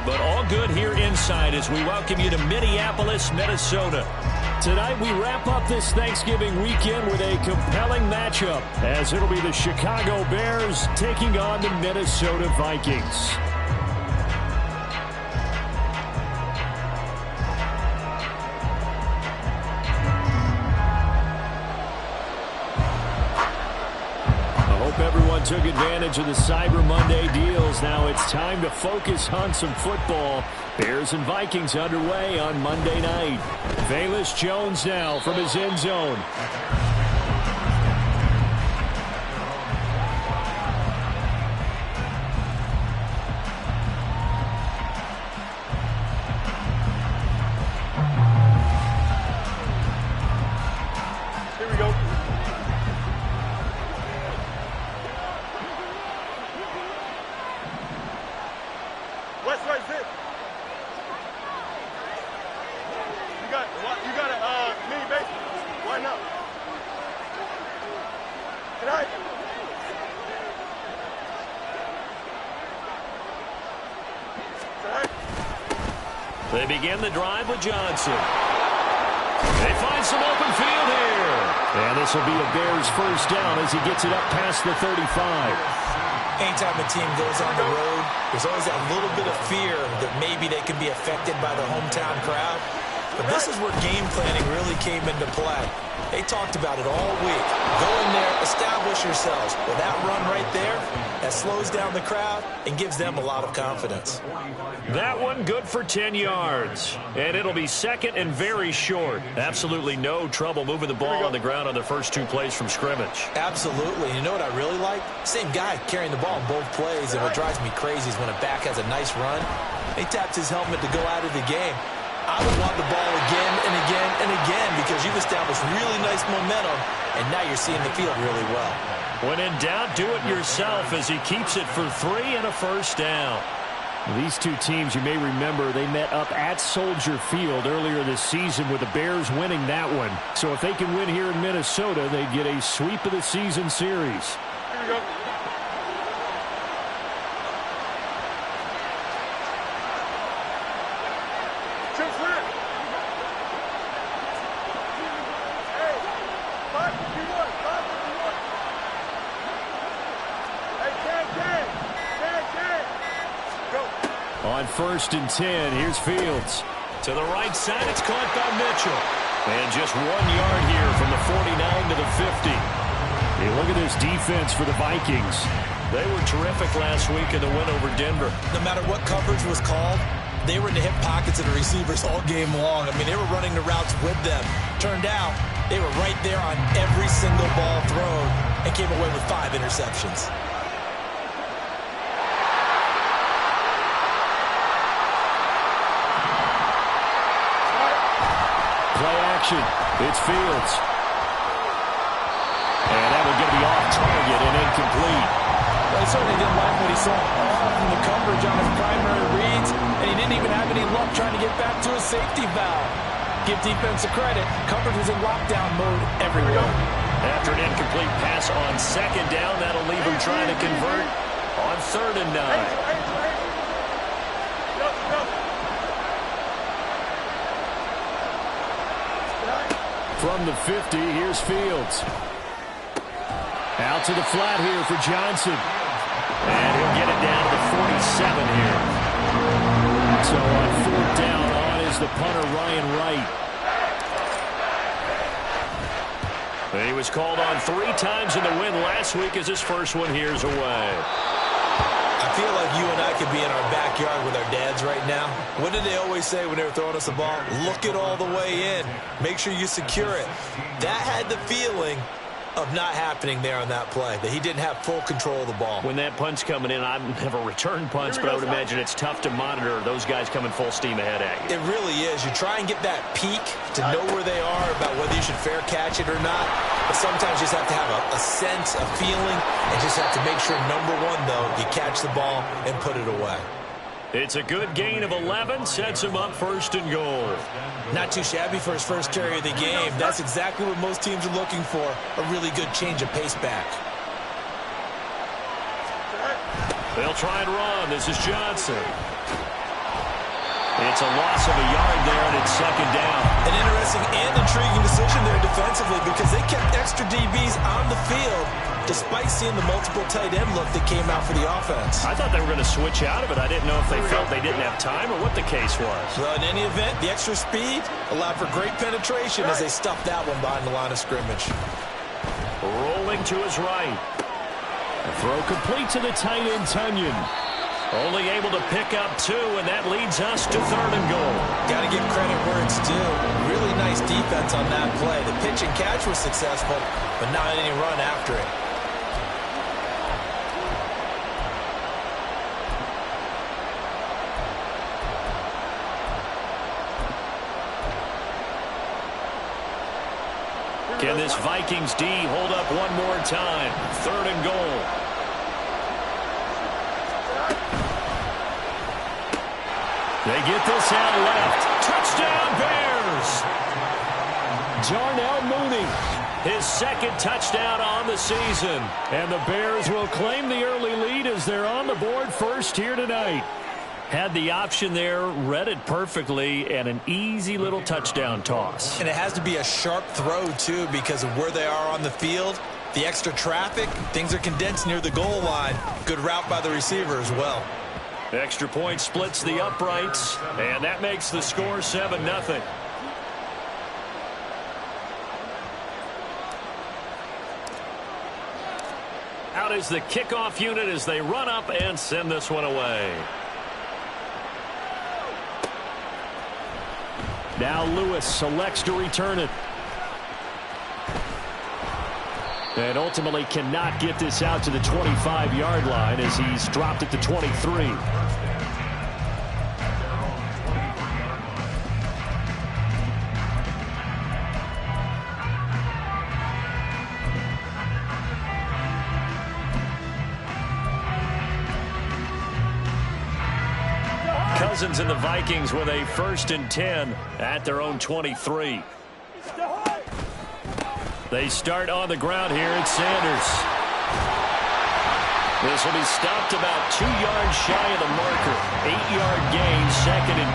but all good here inside as we welcome you to Minneapolis, Minnesota. Tonight we wrap up this Thanksgiving weekend with a compelling matchup, as it'll be the Chicago Bears taking on the Minnesota Vikings. Everyone took advantage of the Cyber Monday deals. Now it's time to focus on some football. Bears and Vikings underway on Monday night. Velus Jones now from his end zone. They begin the drive with Johnson. They find some open field here. And this will be a Bears first down as he gets it up past the 35. Anytime a team goes on the road, there's always that little bit of fear that maybe they can be affected by the hometown crowd. But this is where game planning really came into play. They talked about it all week. Go in there, establish yourselves. With that run right there, that slows down the crowd and gives them a lot of confidence. That one good for 10 yards. And it'll be second and very short. Absolutely no trouble moving the ball on the ground on the first two plays from scrimmage. Absolutely. And you know what I really like? Same guy carrying the ball in both plays. And what drives me crazy is when a back has a nice run, he taps his helmet to go out of the game. I would want the ball again and again and again because you've established really nice momentum, and now you're seeing the field really well. When in doubt, do it yourself as he keeps it for 3 and a first down. These two teams, you may remember, they met up at Soldier Field earlier this season with the Bears winning that one. So if they can win here in Minnesota, they'd get a sweep of the season series. Here we go. On 1st and 10, here's Fields. To the right side, it's caught by Mitchell. And just 1 yard here from the 49 to the 50. Hey, look at this defense for the Vikings. They were terrific last week in the win over Denver. No matter what coverage was called, they were in the hip pockets of the receivers all game long. I mean, they were running the routes with them. Turned out, they were right there on every single ball thrown and came away with 5 interceptions. Play action. It's Fields. And that will get the off target and incomplete. Well, he certainly didn't like what he saw from the coverage on his primary reads, and he didn't even have any luck trying to get back to his safety valve. Give defense a credit. Coverage was in lockdown mode everywhere. After an incomplete pass on second down, that'll leave him trying to convert on 3rd and 9. From the 50, here's Fields. Out to the flat here for Johnson. And he'll get it down to the 47 here. So on 4th down, on is the punter, Ryan Wright. And he was called on 3 times in the win last week as his first one here's away. I feel like you and I could be in our backyard with our dads right now. What did they always say when they were throwing us a ball? Look it all the way in. Make sure you secure it. That had the feeling of not happening there on that play, that he didn't have full control of the ball. When that punt's coming in, I've never returned punts, but I would imagine it's tough to monitor those guys coming full steam ahead at you. It really is. You try and get that peek to know where they are about whether you should fair catch it or not, but sometimes you just have to have a sense, a feeling, and just have to make sure, number one, though, you catch the ball and put it away. It's a good gain of 11, sets him up 1st and goal. Not too shabby for his first carry of the game. That's exactly what most teams are looking for, a really good change of pace back. They'll try and run. This is Johnson. it's a loss of a yard there, and it's second down. An interesting and intriguing decision there defensively because they kept extra DBs on the field despite seeing the multiple tight end look that came out for the offense. I thought they were going to switch out of it. I didn't know if they felt they didn't have time or what the case was. Well, in any event, the extra speed allowed for great penetration as they stuffed that one behind the line of scrimmage. Rolling to his right. The throw complete to the tight end, Tunyon. Only able to pick up 2, and that leads us to 3rd and goal. Got to give credit where it's due. Really nice defense on that play. The pitch and catch was successful, but not any run after it. Can this Vikings D hold up one more time? 3rd and goal. They get this out left. Touchdown, Bears! Darnell Mooney, his 2nd touchdown on the season. And the Bears will claim the early lead as they're on the board first here tonight. Had the option there, read it perfectly, and an easy little touchdown toss. And it has to be a sharp throw, too, because of where they are on the field. The extra traffic, things are condensed near the goal line. Good route by the receiver as well. Extra point splits the uprights, and that makes the score 7-0. Out is the kickoff unit as they run up and send this one away. Now Lewis selects to return it. And ultimately cannot get this out to the 25-yard line as he's dropped it to 23. Cousins and the Vikings with a 1st and 10 at their own 23. They start on the ground here at Sanders. This will be stopped about 2 yards shy of the marker. 8-yard gain, 2nd and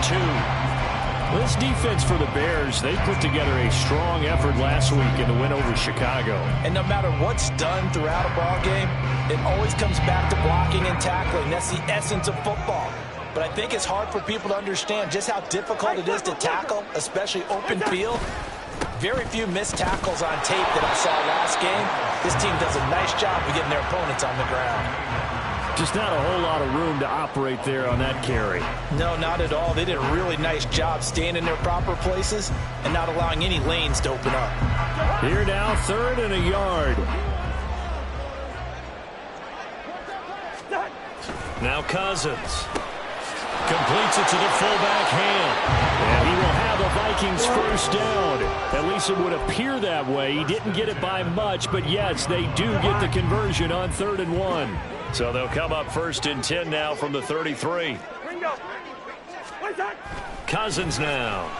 2. This defense for the Bears, they put together a strong effort last week in the win over Chicago. And no matter what's done throughout a ball game, it always comes back to blocking and tackling. That's the essence of football. But I think it's hard for people to understand just how difficult it is to tackle, especially open field. Very few missed tackles on tape that I saw last game. This team does a nice job of getting their opponents on the ground. Just not a whole lot of room to operate there on that carry. No, not at all. They did a really nice job staying in their proper places and not allowing any lanes to open up. Here now, 3rd and a yard. Now Cousins. Completes it to the fullback hand. And he will have a Vikings 1st down. At least it would appear that way. He didn't get it by much, but yes, they do get the conversion on 3rd and 1. So they'll come up 1st and 10 now from the 33. Cousins now.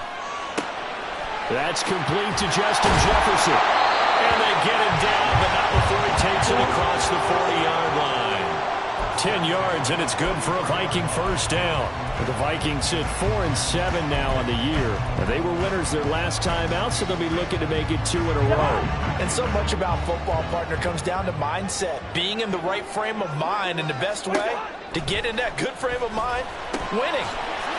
That's complete to Justin Jefferson. And they get him down, but not before he takes it across the 40-yard line. 10 yards, and it's good for a Viking 1st down. The Vikings sit 4-7 now on the year. They were winners their last time out, so they'll be looking to make it 2 in a row. And so much about football, partner, comes down to mindset. Being in the right frame of mind, and the best way to get in that good frame of mind, winning.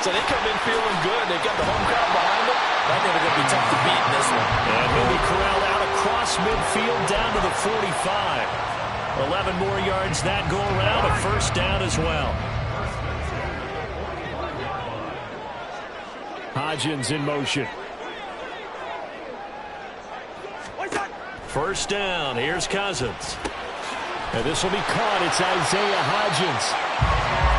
So they come in feeling good. They've got the home crowd behind them. I think they're going to be tough to beat in this one. And he'll be corralled out across midfield down to the 45. 11 more yards that go around, a 1st down as well. Hodgins in motion. 1st down. Here's Cousins. And this will be caught. It's Isaiah Hodgins.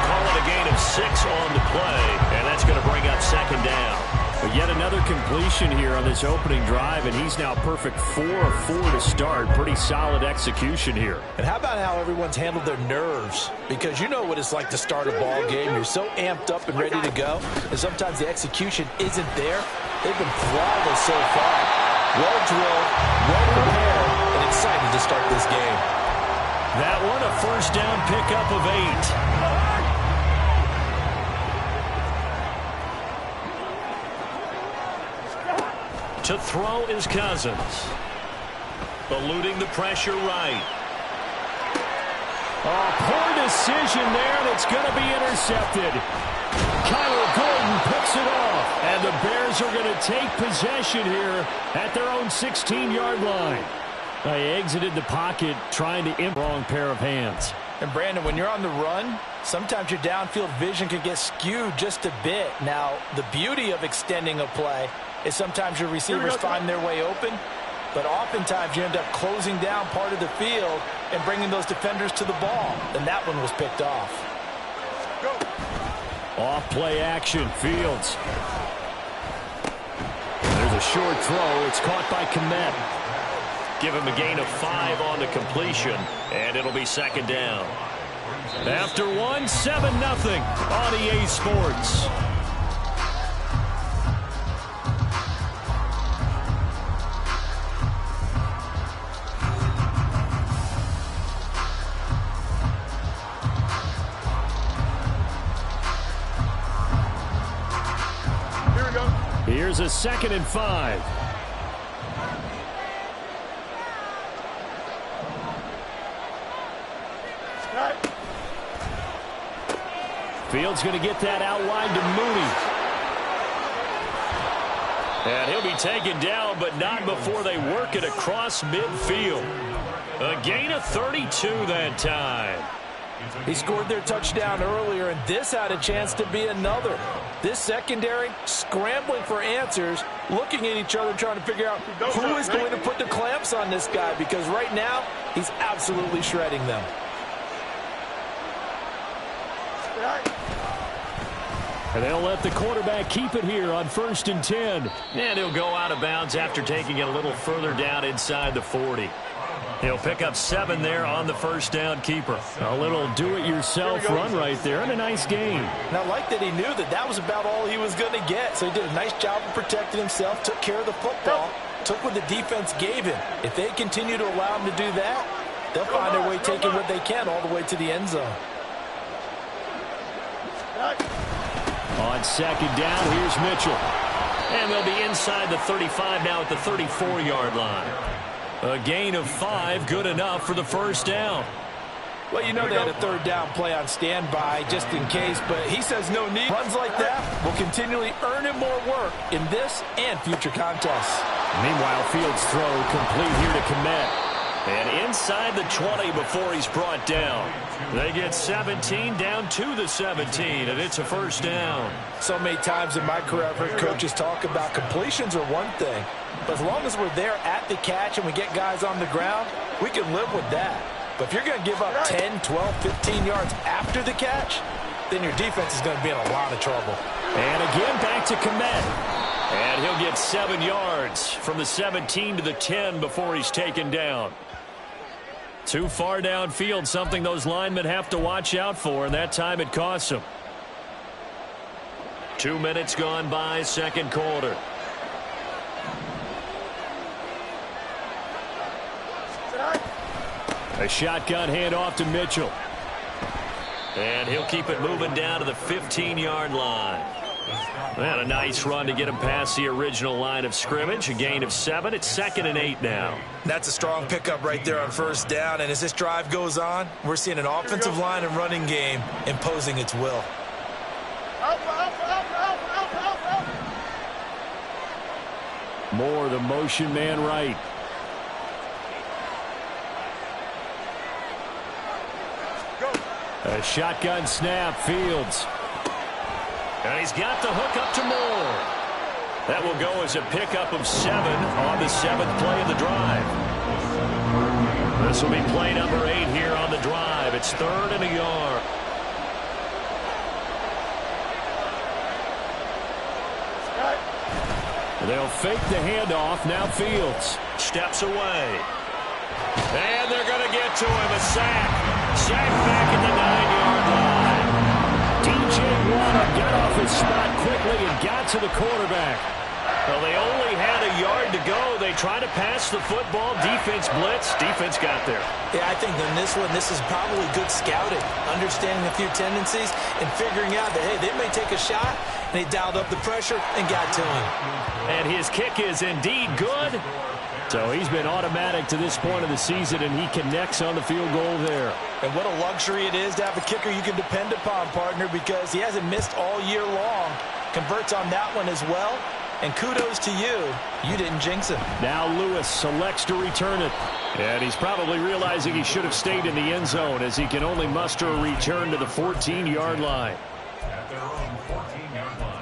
Call it a gain of 6 on the play, and that's going to bring up 2nd down. But yet another completion here on this opening drive, and he's now perfect 4 of 4 to start. Pretty solid execution here. And how about how everyone's handled their nerves? Because you know what it's like to start a ball game. You're so amped up and ready to go, and sometimes the execution isn't there. They've been flawless so far. Well drilled, well prepared, and excited to start this game. That one, a 1st down pickup of 8. To throw is Cousins. Eluding the pressure right. Oh, poor decision there, and it's going to be intercepted. Kyler Gordon picks it off, and the Bears are going to take possession here at their own 16-yard line. They exited the pocket trying to wrong pair of hands. And Brandon, when you're on the run, sometimes your downfield vision can get skewed just a bit. Now, the beauty of extending a play is sometimes your receivers find their way open, but oftentimes you end up closing down part of the field and bringing those defenders to the ball. And that one was picked off. Off play action, Fields. There's a short throw. It's caught by Kmet. Give him a gain of 5 on the completion, and it'll be second down. After 1, 7-0 on EA Sports. Here's a 2nd and 5. Fields going to get that out wide to Mooney. And he'll be taken down, but not before they work it across midfield. A gain of 32 that time. He scored their touchdown earlier, and this had a chance to be another. This secondary scrambling for answers, looking at each other, trying to figure out who is going to put the clamps on this guy, because right now he's absolutely shredding them. And they'll let the quarterback keep it here on 1st and 10. And he'll go out of bounds after taking it a little further down inside the 40. He'll pick up 7 there on the first down keeper. A little do-it-yourself run right there, and a nice gain. And I like that he knew that that was about all he was going to get. So he did a nice job of protecting himself, took care of the football, took what the defense gave him. If they continue to allow him to do that, they'll find their way taking what they can all the way to the end zone. On 2nd down, here's Mitchell. And they'll be inside the 35 now at the 34-yard line. A gain of 5, good enough for the first down. Well, you know they had a 3rd down play on standby just in case, but he says no need. Runs like that will continually earn him more work in this and future contests. Meanwhile, Fields' throw complete here to Kmet. And inside the 20 before he's brought down. They get 17 down to the 17, and it's a first down. So many times in my career I've heard coaches talk about completions are one thing, but as long as we're there at the catch and we get guys on the ground, we can live with that. But if you're going to give up 10, 12, 15 yards after the catch, then your defense is going to be in a lot of trouble. And again, back to Kmet. And he'll get 7 yards from the 17 to the 10 before he's taken down. Too far downfield, something those linemen have to watch out for, and that time it costs them. 2 minutes gone by, second quarter. A shotgun handoff to Mitchell. And he'll keep it moving down to the 15-yard line. And a nice run to get him past the original line of scrimmage. A gain of 7. It's 2nd and 8 now. That's a strong pickup right there on first down. And as this drive goes on, we're seeing an offensive line and running game imposing its will. Moore, the motion man right. A shotgun snap, Fields. And he's got the hook up to Moore. That will go as a pickup of 7 on the 7th play of the drive. This will be play number 8 here on the drive. It's 3rd and a yard. They'll fake the handoff. Now Fields steps away. And they're going to get to him. A sack. Sack back at the 9-yard line. DJ Watt got off his spot quickly and got to the quarterback. Well, they only had a yard to go. They try to pass the football. Defense blitz. Defense got there. Yeah, I think in this one, this is probably good scouting, understanding a few tendencies, and figuring out that, hey, they may take a shot, and they dialed up the pressure and got to him. And his kick is indeed good. So he's been automatic to this point of the season, and he connects on the field goal there. And what a luxury it is to have a kicker you can depend upon, partner, because he hasn't missed all year long. Converts on that one as well. And kudos to you. You didn't jinx him. Now Lewis selects to return it. And he's probably realizing he should have stayed in the end zone as he can only muster a return to the 14-yard line. At their own 14-yard line.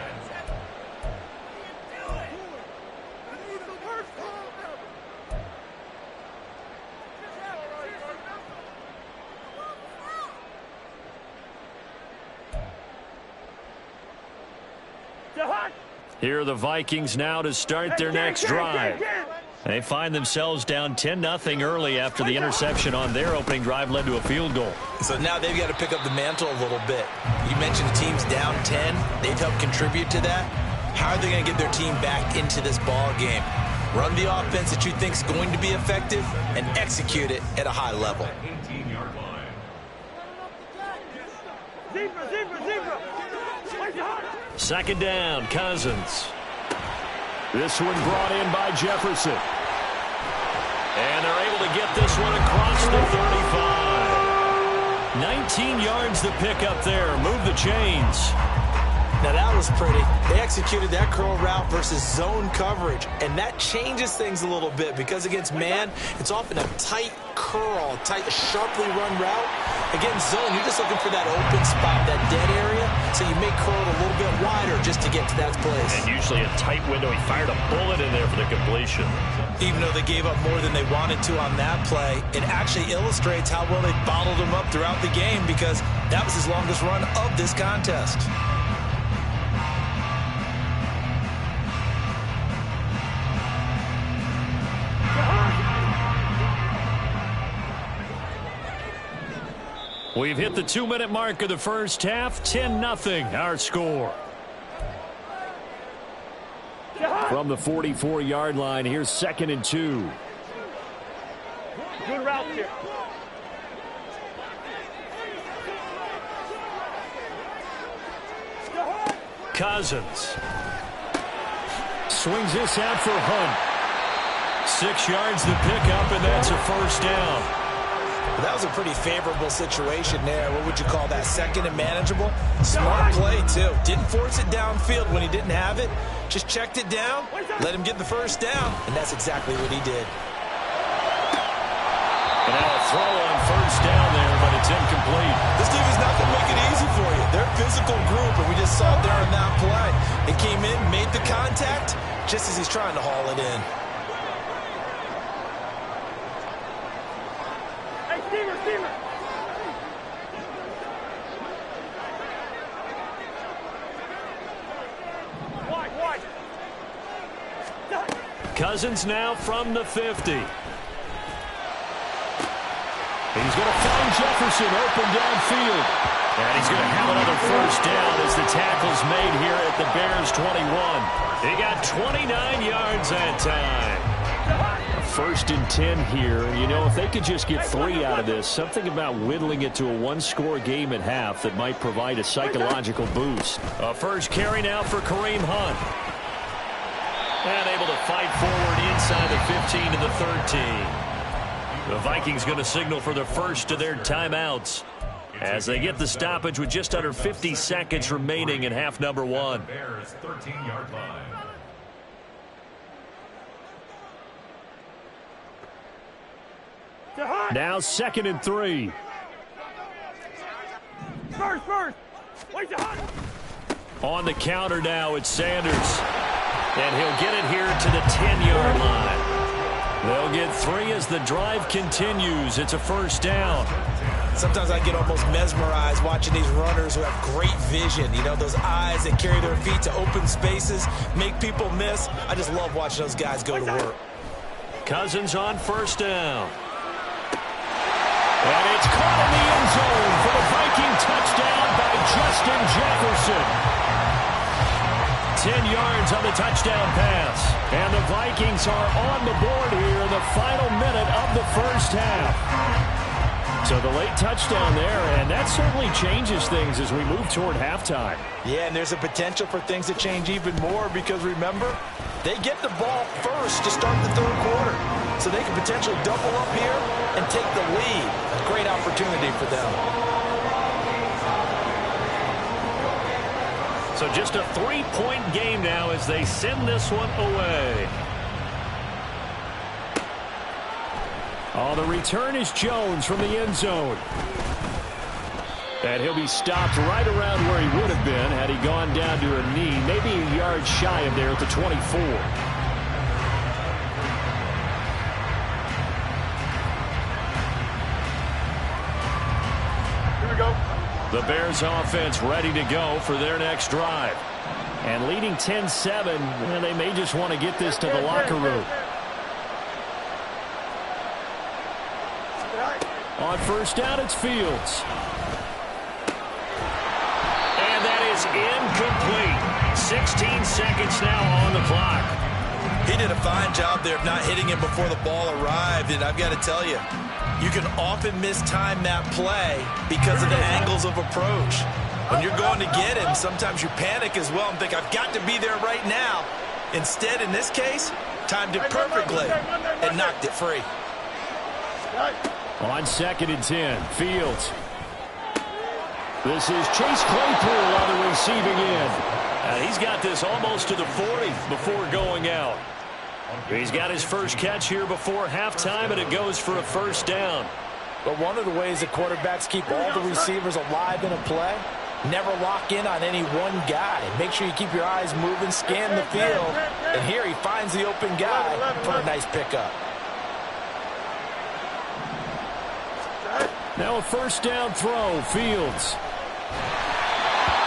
Here are the Vikings now to start their next drive. They find themselves down 10-0 early after the interception on their opening drive led to a field goal. So now they've got to pick up the mantle a little bit. You mentioned the team's down 10. They've helped contribute to that. How are they going to get their team back into this ball game? Run the offense that you think is going to be effective and execute it at a high level. 18-yard line. Second down, Cousins. This one brought in by Jefferson. And they're able to get this one across the 35. 19 yards to pick up there. Move the chains. Now that was pretty. They executed that curl route versus zone coverage, and that changes things a little bit because against man, it's often a tight curl, tight, sharply run route. Against zone, you're just looking for that open spot, that dead area, so you may curl it a little bit wider just to get to that place. And usually a tight window. He fired a bullet in there for the completion. Even though they gave up more than they wanted to on that play, it actually illustrates how well they bottled him up throughout the game because that was his longest run of this contest. We've hit the 2-minute mark of the first half. 10-0 our score. From the 44-yard line, here's 2nd and 2. Good route here. Cousins swings this out for Hunt. 6 yards to pick up, and that's a first down. Well, that was a pretty favorable situation there. What would you call that? Second and manageable? Smart play, too. Didn't force it downfield when he didn't have it. Just checked it down, let him get the first down, and that's exactly what he did. And now a throw on first down there, but it's incomplete. This team is not going to make it easy for you. They're a physical group, and we just saw it there in that play. They came in, made the contact, just as he's trying to haul it in. Cousins now from the 50. He's going to find Jefferson open downfield. And he's going to have another first down as the tackle's made here at the Bears 21. He got 29 yards that time. A 1st and 10 here. You know, if they could just get 3 out of this, something about whittling it to a 1-score game at half that might provide a psychological boost. A first carry now for Kareem Hunt. And able to fight forward inside the 15 to the 13. The Vikings going to signal for the first of their timeouts as they get the stoppage with just under 50 seconds remaining in half number 1. Bears 13-yard line. Now 2nd and 3. First. Wait the Hunt. On the counter now, it's Sanders. And he'll get it here to the 10-yard line. They'll get 3 as the drive continues. It's a first down. Sometimes I get almost mesmerized watching these runners who have great vision. You know, those eyes that carry their feet to open spaces, make people miss. I just love watching those guys go to work. Cousins on first down. And it's caught in the end zone for the Viking touchdown by Justin Jefferson. 10 yards on the touchdown pass. And the Vikings are on the board here in the final minute of the first half. So the late touchdown there, and that certainly changes things as we move toward halftime. Yeah, and there's a potential for things to change even more because, remember, they get the ball first to start the third quarter. So they can potentially double up here and take the lead. A great opportunity for them. So just a 3-point game now as they send this one away. Oh, the return is Jones from the end zone. And he'll be stopped right around where he would have been had he gone down to a knee, maybe a yard shy of there at the 24. The Bears offense ready to go for their next drive. And leading 10-7, well, they may just want to get this to the locker room. On first down, it's Fields. And that is incomplete. 16 seconds now on the clock. He did a fine job there of not hitting him before the ball arrived, and I've got to tell you, you can often mistime that play because of the angles of approach. When you're going to get him, sometimes you panic as well and think, I've got to be there right now. Instead, in this case, timed it perfectly and knocked it free. On 2nd and 10, Fields. This is Chase Claypool on the receiving end. He's got this almost to the 40 before going out. He's got his first catch here before halftime, and it goes for a first down. But one of the ways that quarterbacks keep all the receivers alive in a play, never lock in on any one guy. Make sure you keep your eyes moving, scan the field, and here he finds the open guy for a nice pickup. Now a first down throw, Fields.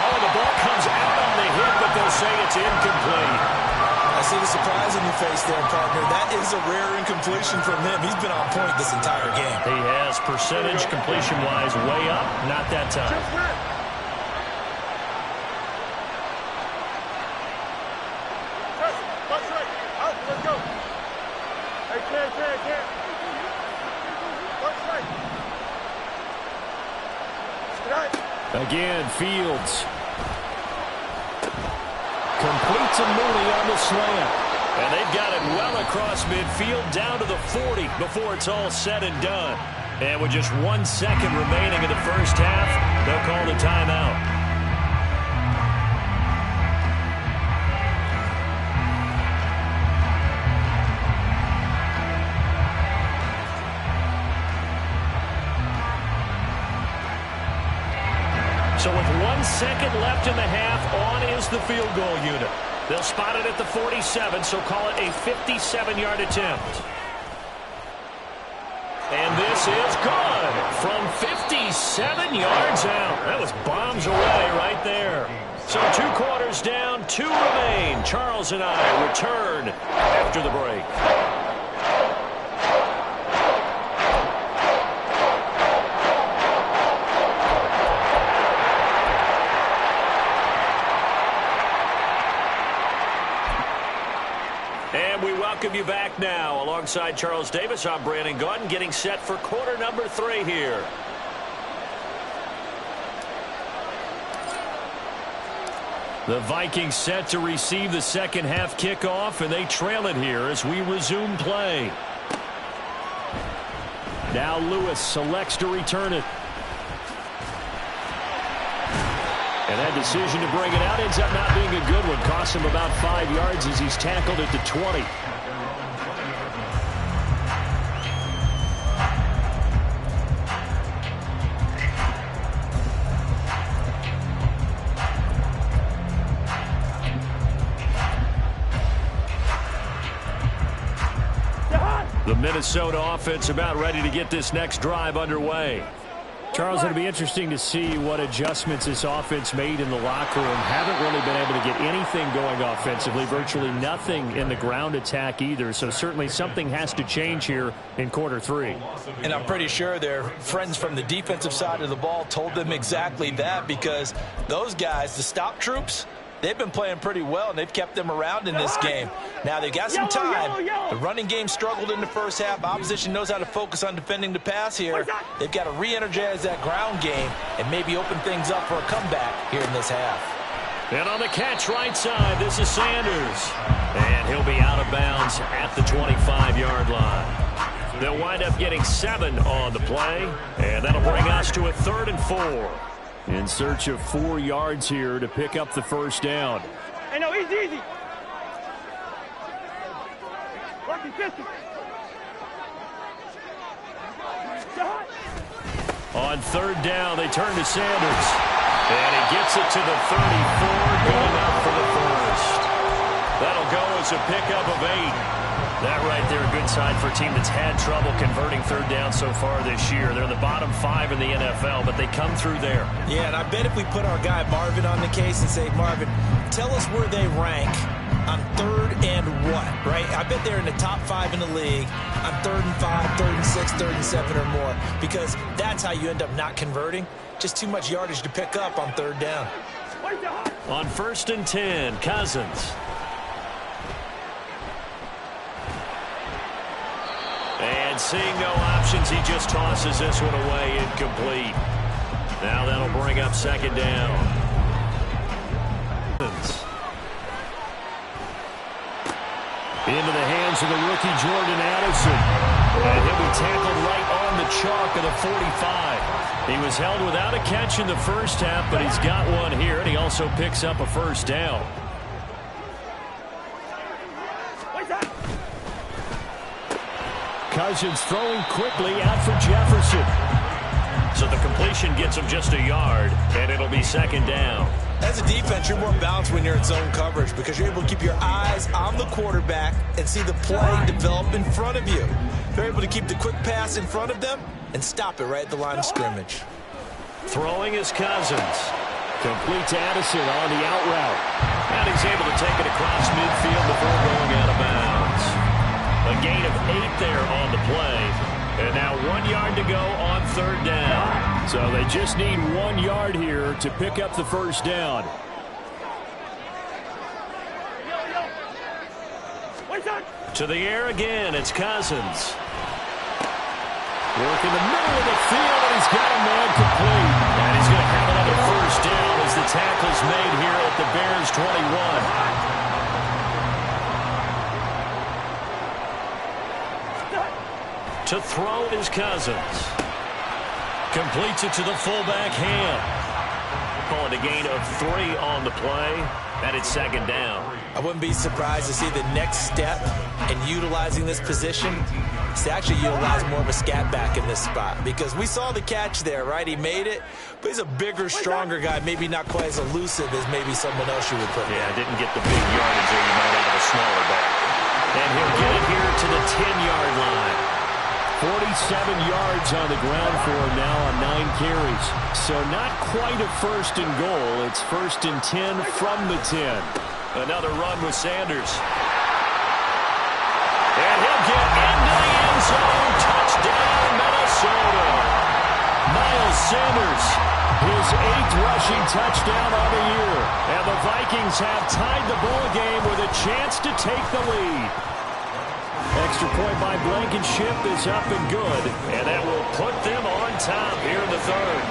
Oh, the ball comes out on the hit, but they'll say it's incomplete. I see the surprise in your face there, partner. That is a rare incompletion from him. He's been on point this entire game. He has, percentage completion-wise way up, not that time. Let's go. Hey, can't. Again, Fields. Completes a Mooney on the slant. And they've got it well across midfield down to the 40 before it's all said and done. And with just 1 second remaining in the first half, they'll call the timeout. So with 1 second left in the half, on is the field goal unit. They'll spot it at the 47, so call it a 57-yard attempt. And this is good from 57 yards out. That was bombs away right there. So 2 quarters down, 2 remain. Charles and I return after the break. And we welcome you back now. Alongside Charles Davis, I'm Brandon Gaudin, getting set for quarter number 3 here. The Vikings set to receive the second half kickoff, and they trail it here as we resume play. Now Lewis selects to return it. And that decision to bring it out ends up not being a good one. Costs him about 5 yards as he's tackled at the 20. The Minnesota offense about ready to get this next drive underway. Charles, it'll be interesting to see what adjustments this offense made in the locker room. Haven't really been able to get anything going offensively, virtually nothing in the ground attack either. So certainly something has to change here in quarter 3. And I'm pretty sure their friends from the defensive side of the ball told them exactly that, because those guys, the stop troops, they've been playing pretty well, and they've kept them around in this game. Now, they've got some time. The running game struggled in the first half. Opposition knows how to focus on defending the pass here. They've got to re-energize that ground game and maybe open things up for a comeback here in this half. And on the catch right side, this is Sanders. And he'll be out of bounds at the 25-yard line. They'll wind up getting 7 on the play, and that'll bring us to a 3rd and 4. In search of 4 yards here to pick up the first down. Hey, no, easy. Lucky 50. On 3rd down, they turn to Sanders. And he gets it to the 34, going up for the first. That'll go as a pickup of 8. That right there, a good sign for a team that's had trouble converting 3rd down so far this year. They're in the bottom 5 in the NFL, but they come through there. Yeah, and I bet if we put our guy Marvin on the case and say, Marvin, tell us where they rank on 3rd and what, right? I bet they're in the top 5 in the league on 3rd and 5, 3rd and 6, 3rd and 7 or more, because that's how you end up not converting. Just too much yardage to pick up on 3rd down. On 1st and 10, Cousins. And seeing no options, he just tosses this one away, incomplete. Now that'll bring up 2nd down. Into the hands of the rookie Jordan Addison. And he'll be tackled right on the chalk of the 45. He was held without a catch in the first half, but he's got one here, and he also picks up a 1st down. Cousins throwing quickly out for Jefferson. So the completion gets him just a yard, and it'll be 2nd down. As a defense, you're more balanced when you're in zone coverage because you're able to keep your eyes on the quarterback and see the play develop in front of you. You're able to keep the quick pass in front of them and stop it right at the line of scrimmage. Throwing is Cousins. Complete to Addison on the out route. And he's able to take it across midfield before going out of bounds. A gain of 8 there on the play. And now 1 yard to go on 3rd down. So they just need 1 yard here to pick up the first down. To the air again, it's Cousins. Work in the middle of the field, and he's got a man complete. And he's going to have another first down as the tackle's made here at the Bears 21. To throw is Cousins. Completes it to the fullback hand. Call it a gain of 3 on the play. And it's 2nd down. I wouldn't be surprised to see the next step in utilizing this position is to actually utilize more of a scat back in this spot. Because we saw the catch there, right? He made it. But he's a bigger, stronger guy. Maybe not quite as elusive as maybe someone else you would put in. Yeah, didn't get the big yardage there. You might have a smaller back. And he'll get it here to the 10-yard line. 47 yards on the ground for him now on 9 carries. So not quite a 1st and goal. It's 1st and 10 from the 10. Another run with Sanders. And he'll get into the end zone. Touchdown, Minnesota. Miles Sanders, his 8th rushing touchdown on the year. And the Vikings have tied the ball game with a chance to take the lead. Extra point by Blankenship is up and good, and that will put them on top here in the 3rd.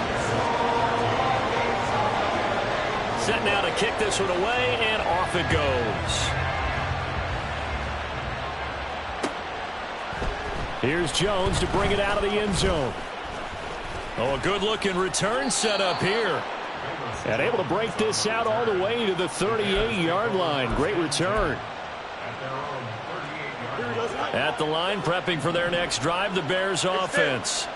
Set now to kick this one away, and off it goes. Here's Jones to bring it out of the end zone. Oh, a good-looking return set up here. And able to break this out all the way to the 38-yard line. Great return. At the line, prepping for their next drive, the Bears offense.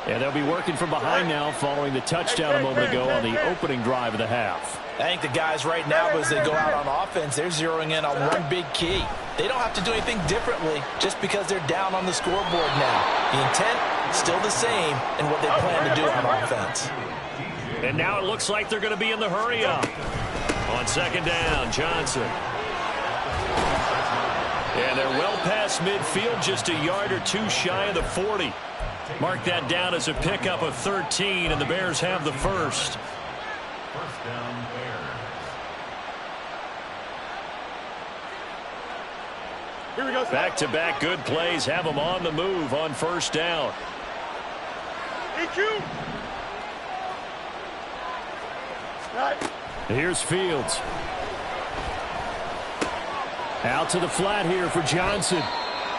And they'll be working from behind now following the touchdown a moment ago on the opening drive of the half. I think the guys right now, as they go out on offense, they're zeroing in on one big key. They don't have to do anything differently just because they're down on the scoreboard now. The intent, still the same in what they plan to do on offense. And now it looks like they're going to be in the hurry up. On 2nd down, Johnson. And they're well past midfield, just a yard or 2 shy of the 40. Mark that down as a pickup of 13, and the Bears have the first. Here we go. Back-to-back good plays have them on the move on first down. EQ. Right. Here's Fields. Out to the flat here for Johnson.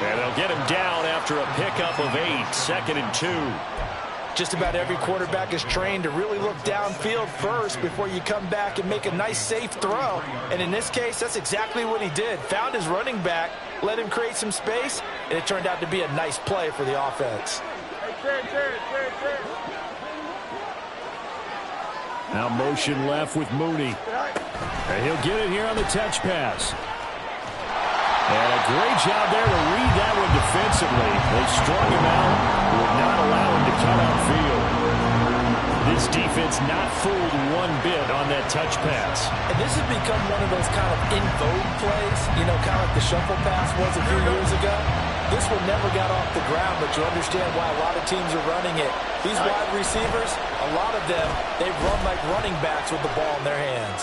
And they'll get him down after a pickup of 8, 2nd and 2. Just about every quarterback is trained to really look downfield first before you come back and make a nice, safe throw. And in this case, that's exactly what he did. Found his running back, let him create some space, and it turned out to be a nice play for the offense. Now motion left with Mooney. And he'll get it here on the touch pass. And a great job there to read that one defensively. They strung him out, would not allow him to cut outfield. This defense not fooled one bit on that touch pass. And this has become one of those kind of in vogue plays, you know, kind of like the shuffle pass was a few years ago. This one never got off the ground, but you understand why a lot of teams are running it. These wide receivers, a lot of them, they run like running backs with the ball in their hands.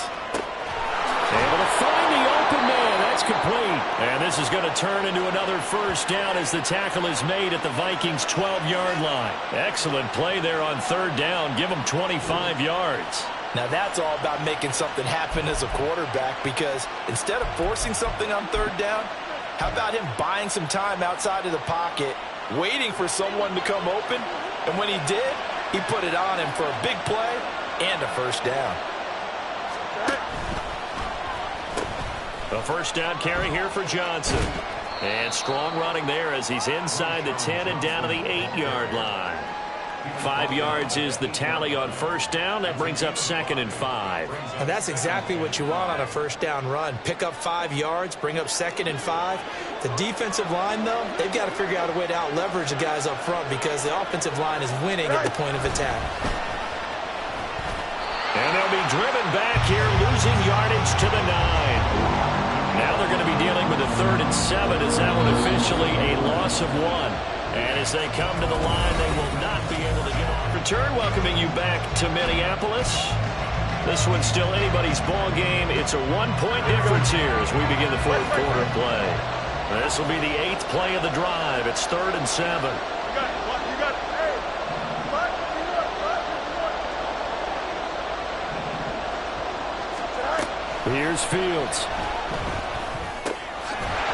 Able to find the open man. That's complete. And this is going to turn into another first down as the tackle is made at the Vikings' 12-yard line. Excellent play there on third down. Give them 25 yards. Now that's all about making something happen as a quarterback, because instead of forcing something on third down, how about him buying some time outside of the pocket, waiting for someone to come open, and when he did, he put it on him for a big play and a first down. A first down carry here for Johnson. And strong running there as he's inside the 10 and down to the 8-yard line. 5 yards is the tally on first down. That brings up 2nd and 5. And that's exactly what you want on a first down run. Pick up 5 yards, bring up 2nd and 5. The defensive line, though, they've got to figure out a way to out-leverage the guys up front because the offensive line is winning at the point of attack. And they'll be driven back here, losing yardage to the 9. Now they're going to be dealing with a 3rd and 7 as that one officially a loss of 1. And as they come to the line, they will not be able to get off. Return, welcoming you back to Minneapolis. This one's still anybody's ball game. It's a 1-point difference here as we begin the 4th quarter play. This will be the 8th play of the drive. It's 3rd and 7. Here's Fields.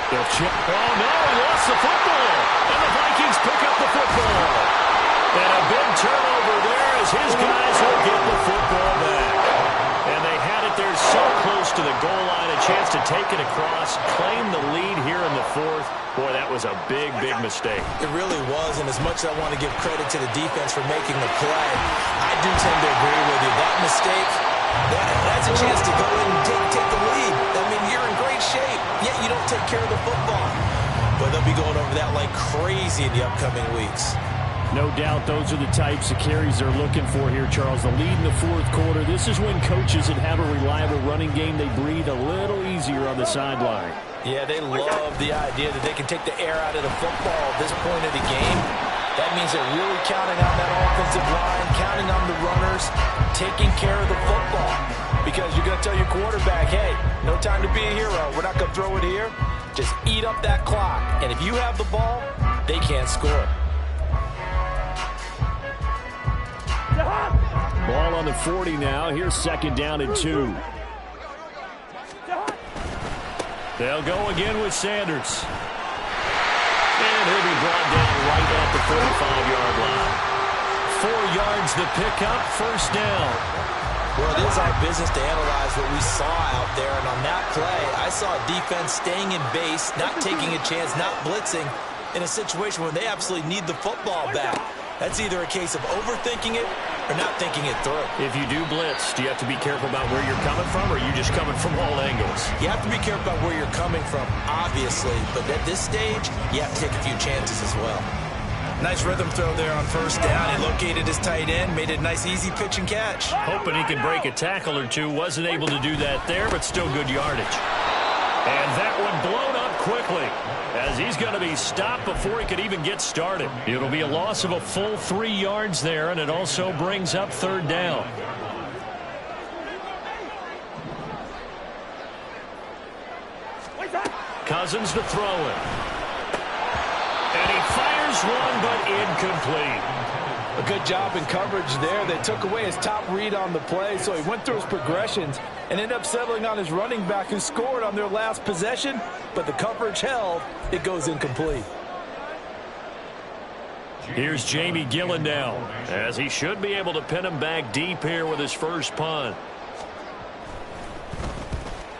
They'll chip. Oh, no, he lost the football. And the Vikings pick up the football. And a big turnover there as his guys will get the football back. And they had it there so close to the goal line, a chance to take it across, claim the lead here in the 4th. Boy, that was a big, big mistake. It really was, and as much as I want to give credit to the defense for making the play, I do tend to agree with you. That mistake, that's a chance to go in and take the lead. I mean, you're in great shape, yet you don't take care of the football. But they'll be going over that like crazy in the upcoming weeks. No doubt those are the types of carries they're looking for here, Charles. The lead in the 4th quarter. This is when coaches that have a reliable running game, they breathe a little easier on the sideline. Yeah, they love the idea that they can take the air out of the football at this point of the game. That means they're really counting on that offensive line, counting on the runners, taking care of the football. Because you're going to tell your quarterback, hey, no time to be a hero. We're not going to throw it here. Just eat up that clock. And if you have the ball, they can't score. Ball on the 40 now. Here's 2nd down and 2. They'll go again with Sanders. And he'll be brought down right at the 45-yard line. 4 yards the pickup, first down. Well, it is our business to analyze what we saw out there. And on that play, I saw a defense staying in base, not taking a chance, not blitzing, in a situation where they absolutely need the football back. That's either a case of overthinking it or not thinking it through. If you do blitz, do you have to be careful about where you're coming from, or are you just coming from all angles? You have to be careful about where you're coming from, obviously. But at this stage, you have to take a few chances as well. Nice rhythm throw there on first down. He located his tight end, made it a nice, easy pitch and catch. Hoping he could break a tackle or two. Wasn't able to do that there, but still good yardage. And that one blown up quickly as he's going to be stopped before he could even get started. It'll be a loss of a full 3 yards there, and it also brings up 3rd down. Cousins to throw it. And he fires one, but incomplete. A good job in coverage there. They took away his top read on the play, so he went through his progressions and ended up settling on his running back who scored on their last possession, but the coverage held. It goes incomplete. Here's Jamie Gillen now, as he should be able to pin him back deep here with his first punt.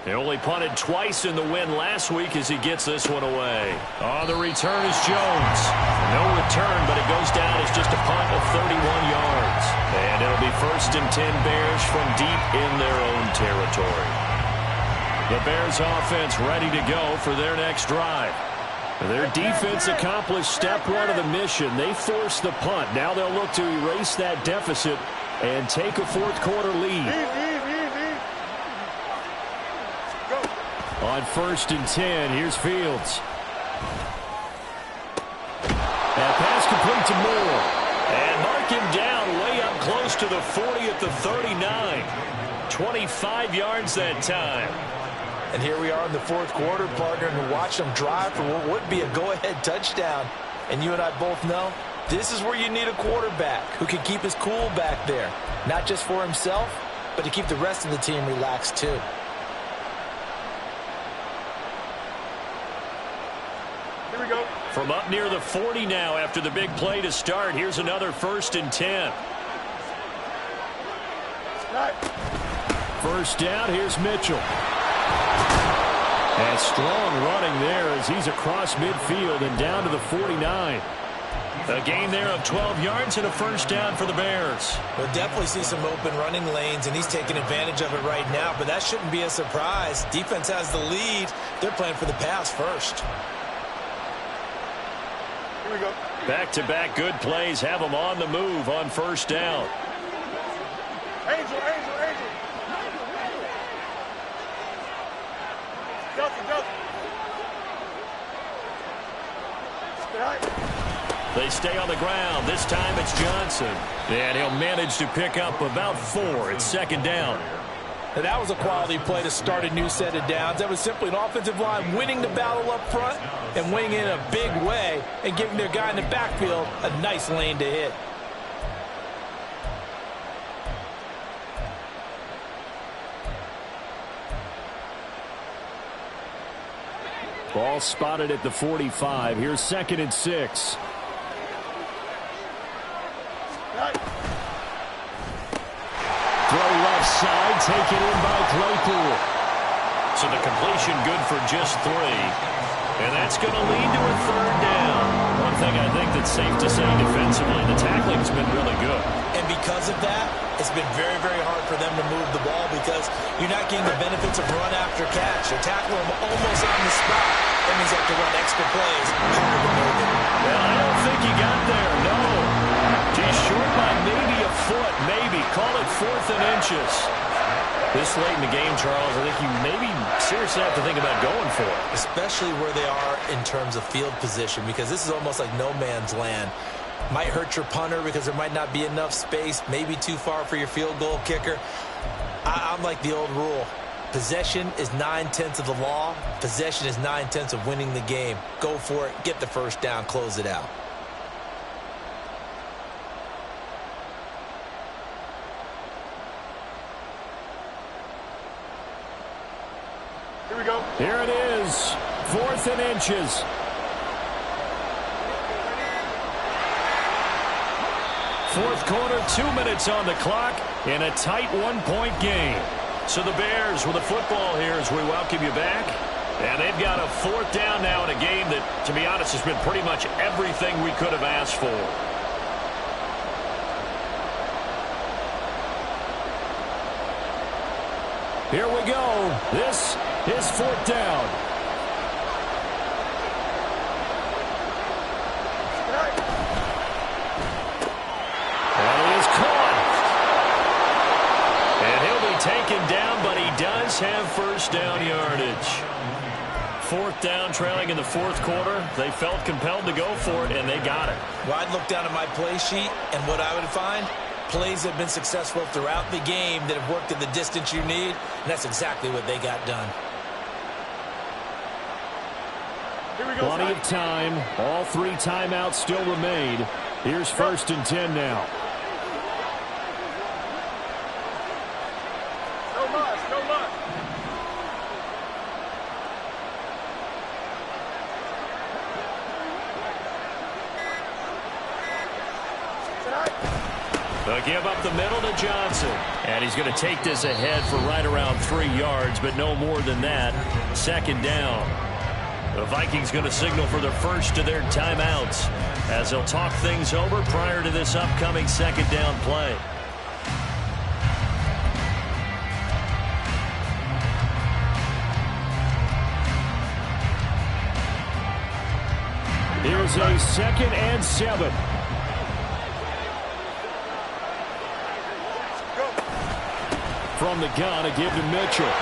He only punted twice in the win last week as he gets this one away. On the return is Jones. No return, but it goes down as just a punt of 31 yards. And it'll be 1st and 10 Bears from deep in their own territory. The Bears offense ready to go for their next drive. Their defense accomplished step one of the mission. They forced the punt. Now they'll look to erase that deficit and take a fourth quarter lead. On 1st and 10, here's Fields. That pass complete to Moore. And mark him down way up close to the 40 at the 39. 25 yards that time. And here we are in the fourth quarter, partner, and watch them drive for what would be a go-ahead touchdown. And you and I both know this is where you need a quarterback who can keep his cool back there. Not just for himself, but to keep the rest of the team relaxed too. Here we go. From up near the 40 now after the big play to start, here's another 1st and 10. Right. First down, here's Mitchell. And strong running there as he's across midfield and down to the 49. A gain there of 12 yards and a first down for the Bears. We'll definitely see some open running lanes, and he's taking advantage of it right now, but that shouldn't be a surprise. Defense has the lead. They're playing for the pass first. Here we go. Back-to-back good plays have them on the move on first down. Angel. Delta. They stay on the ground. This time it's Johnson. And he'll manage to pick up about 4. It's 2nd down. And that was a quality play to start a new set of downs. That was simply an offensive line winning the battle up front and winning in a big way and giving their guy in the backfield a nice lane to hit. Ball spotted at the 45. Here's 2nd and 6. Throw left side, taken in by Claypool. So the completion good for just 3. And that's going to lead to a 3rd down. One thing I think that's safe to say defensively, the tackling's been really good. And because of that, it's been very, very hard for them to move the ball because you're not getting the benefits of run after catch. You're tackling them almost on the spot. That means you have to run extra plays. Harder to move it. Well, I don't think he got there, no. He's short by maybe a foot, maybe. Call it 4th and inches. This late in the game, Charles, I think you maybe seriously have to think about going for it. Especially where they are in terms of field position, because this is almost like no man's land. Might hurt your punter because there might not be enough space, maybe too far for your field goal kicker. I'm like the old rule. Possession is 9/10 of the law. Possession is 9/10 of winning the game. Go for it. Get the first down. Close it out. Here we go. Here it is. 4th and inches. Fourth quarter, 2 minutes on the clock in a tight 1-point game. So the Bears with the football here as we welcome you back. And they've got a 4th down now in a game that, to be honest, has been pretty much everything we could have asked for. Here we go. This is 4th down. Taken down, but he does have first down yardage. 4th down, trailing in the 4th quarter. They felt compelled to go for it, and they got it. Well, I'd look down at my play sheet, and what I would find, plays have been successful throughout the game that have worked at the distance you need, and that's exactly what they got done. Here we go. Plenty of time. All 3 timeouts still remain. Here's 1st and 10 now. No muss, no muss. They'll give up the middle to Johnson. And he's going to take this ahead for right around 3 yards, but no more than that. 2nd down. The Vikings going to signal for their first of their timeouts as they'll talk things over prior to this upcoming 2nd down play. Here's a 2nd and 7. From the gun, a give to Mitchell.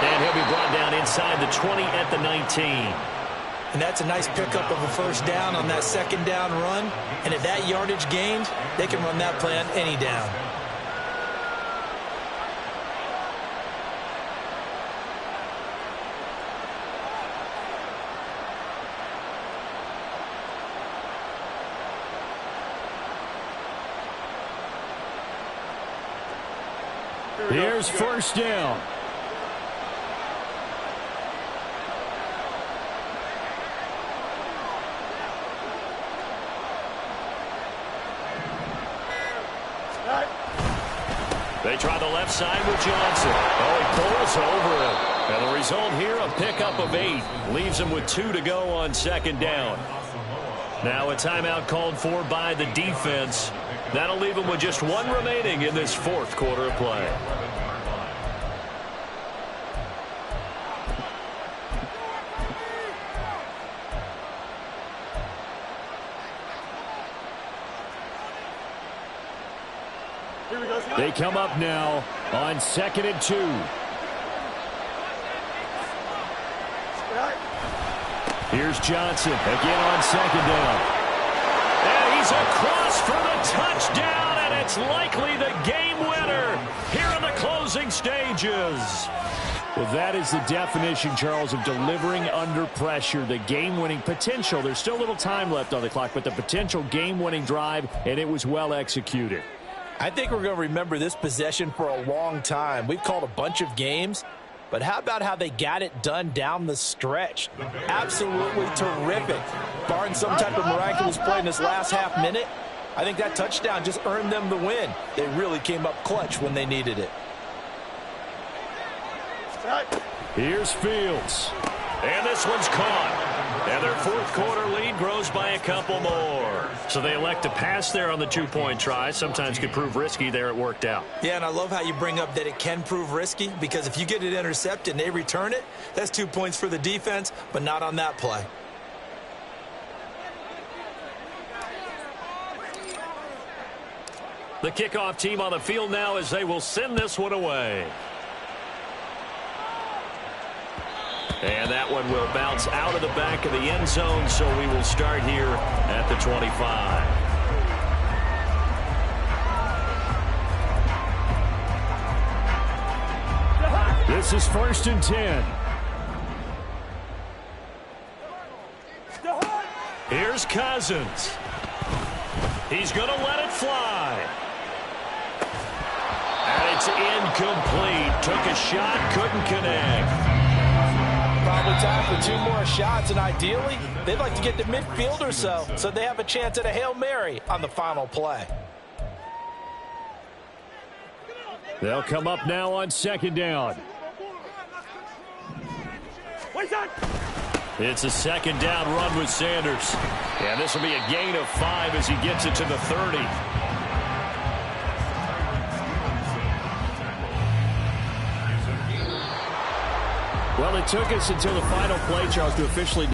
And he'll be brought down inside the 20 at the 19. And that's a nice pickup of a 1st down on that 2nd down run. And if that yardage gained, they can run that play on any down. Here's 1st down. They try the left side with Johnson. Oh, he pulls over it. And the result here, a pickup of 8. Leaves him with 2 to go on 2nd down. Now a timeout called for by the defense. That'll leave him with just 1 remaining in this 4th quarter of play. They come up now on 2nd and 2. Here's Johnson again on 2nd down. And he's across for the touchdown, and it's likely the game winner here in the closing stages. Well, that is the definition, Charles, of delivering under pressure. The game-winning potential. There's still a little time left on the clock, but the potential game-winning drive, and it was well executed. I think we're going to remember this possession for a long time. We've called a bunch of games, but how about how they got it done down the stretch? Absolutely terrific. Barring some type of miraculous play in this last half minute, I think that touchdown just earned them the win. They really came up clutch when they needed it. Here's Fields. And this one's caught. And their 4th quarter lead grows by a couple more. So they elect to pass there on the 2-point try. Sometimes could prove risky. There it worked out. Yeah, and I love how you bring up that it can prove risky, because if you get it intercepted and they return it, that's 2 points for the defense, but not on that play. The kickoff team on the field now as they will send this one away. And that one will bounce out of the back of the end zone, so we will start here at the 25. This is 1st and 10. Here's Cousins. He's going to let it fly. And it's incomplete. Took a shot, couldn't connect. Probably time for 2 more shots, and ideally, they'd like to get to midfield or so they have a chance at a Hail Mary on the final play. They'll come up now on 2nd down. It's a 2nd down run with Sanders. And this will be a gain of 5 as he gets it to the 30. Well, it took us until the final play, Charles, to officially